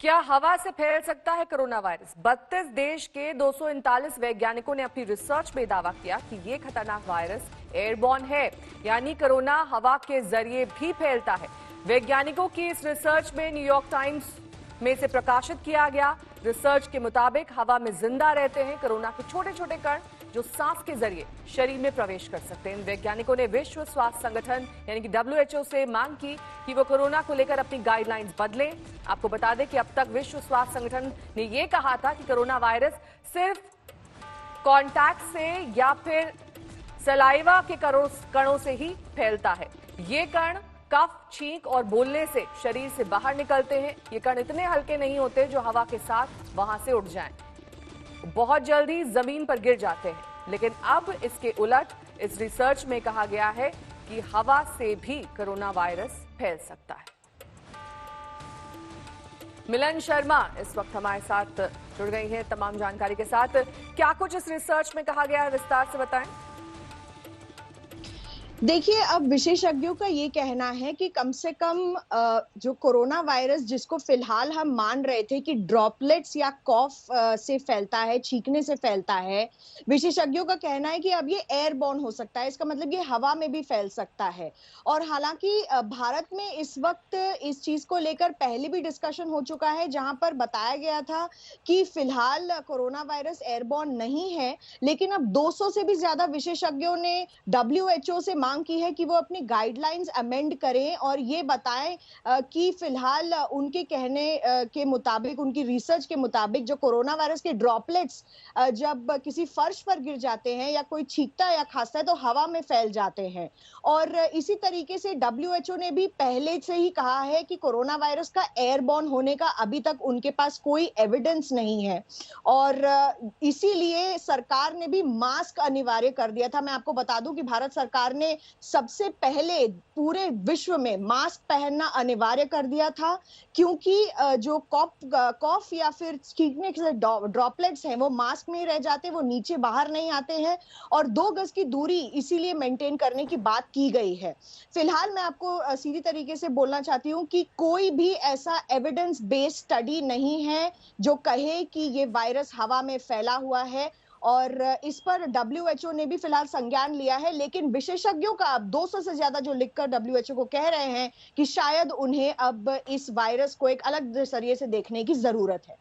क्या हवा से फैल सकता है कोरोना वायरस? 32 देश के 239 वैज्ञानिकों ने अपनी रिसर्च में दावा किया कि ये खतरनाक वायरस एयरबॉर्न है, यानी कोरोना हवा के जरिए भी फैलता है। वैज्ञानिकों की इस रिसर्च में न्यूयॉर्क टाइम्स में से प्रकाशित किया गया। रिसर्च के मुताबिक हवा में जिंदा रहते हैं कोरोना के छोटे छोटे कण जो सांस के जरिए शरीर में प्रवेश कर सकते हैं। इन वैज्ञानिकों ने विश्व स्वास्थ्य संगठन यानी कि WHO से मांग की कि वो कोरोना को लेकर अपनी गाइडलाइंस बदलें। आपको बता दें कि अब तक विश्व स्वास्थ्य संगठन ने ये कहा था कि कोरोना वायरस सिर्फ कांटेक्ट से या फिर सलाइवा के कणों से ही फैलता है। ये कण कफ, छींक और बोलने से शरीर से बाहर निकलते हैं। ये कण इतने हल्के नहीं होते जो हवा के साथ वहां से उड़ जाएं, बहुत जल्दी जमीन पर गिर जाते हैं। लेकिन अब इसके उलट इस रिसर्च में कहा गया है कि हवा से भी कोरोना वायरस फैल सकता है। मिलन शर्मा इस वक्त हमारे साथ जुड़ गई हैं तमाम जानकारी के साथ। क्या कुछ इस रिसर्च में कहा गया है, विस्तार से बताएं। देखिए, अब विशेषज्ञों का ये कहना है कि कम से कम जो कोरोना वायरस जिसको फिलहाल हम मान रहे थे कि ड्रॉपलेट्स या कॉफ से फैलता है, छींकने से फैलता है, विशेषज्ञों का कहना है कि अब ये एयरबॉर्न हो सकता है। इसका मतलब ये हवा में भी फैल सकता है। और हालांकि भारत में इस वक्त इस चीज को लेकर पहले भी डिस्कशन हो चुका है, जहां पर बताया गया था कि फिलहाल कोरोना वायरस एयरबॉर्न नहीं है। लेकिन अब 200 से भी ज्यादा विशेषज्ञों ने WHO से मांग की है कि वो अपनी गाइडलाइंस अमेंड करें और ये बताएं कि फिलहाल उनके कहने के मुताबिक, उनकी रिसर्च के मुताबिक, जो कोरोना वायरस के ड्रॉपलेट्स जब किसी फर्श पर गिर जाते हैं या कोई छींकता या खांसता है तो हवा में फैल जाते हैं। और इसी तरीके से WHO ने भी पहले से ही कहा है कि कोरोना वायरस का एयरबॉर्न होने का अभी तक उनके पास कोई एविडेंस नहीं है। और इसीलिए सरकार ने भी मास्क अनिवार्य कर दिया था। मैं आपको बता दूं कि भारत सरकार ने सबसे पहले पूरे विश्व में मास्क पहनना अनिवार्य कर दिया था, क्योंकि जो कॉफ या फिर छींकने से ड्रॉपलेट्स हैं वो मास्क में ही रह जाते हैं, वो नीचे बाहर नहीं आते हैं। और 2 गज की दूरी इसीलिए मेंटेन करने की बात की गई है। फिलहाल मैं आपको सीधी तरीके से बोलना चाहती हूँ कि कोई भी ऐसा एविडेंस बेस्ड स्टडी नहीं है जो कहे कि ये वायरस हवा में फैला हुआ है। और इस पर WHO ने भी फिलहाल संज्ञान लिया है। लेकिन विशेषज्ञों का अब 200 से ज्यादा जो लिखकर WHO को कह रहे हैं कि शायद उन्हें अब इस वायरस को एक अलग नजरिए से देखने की जरूरत है।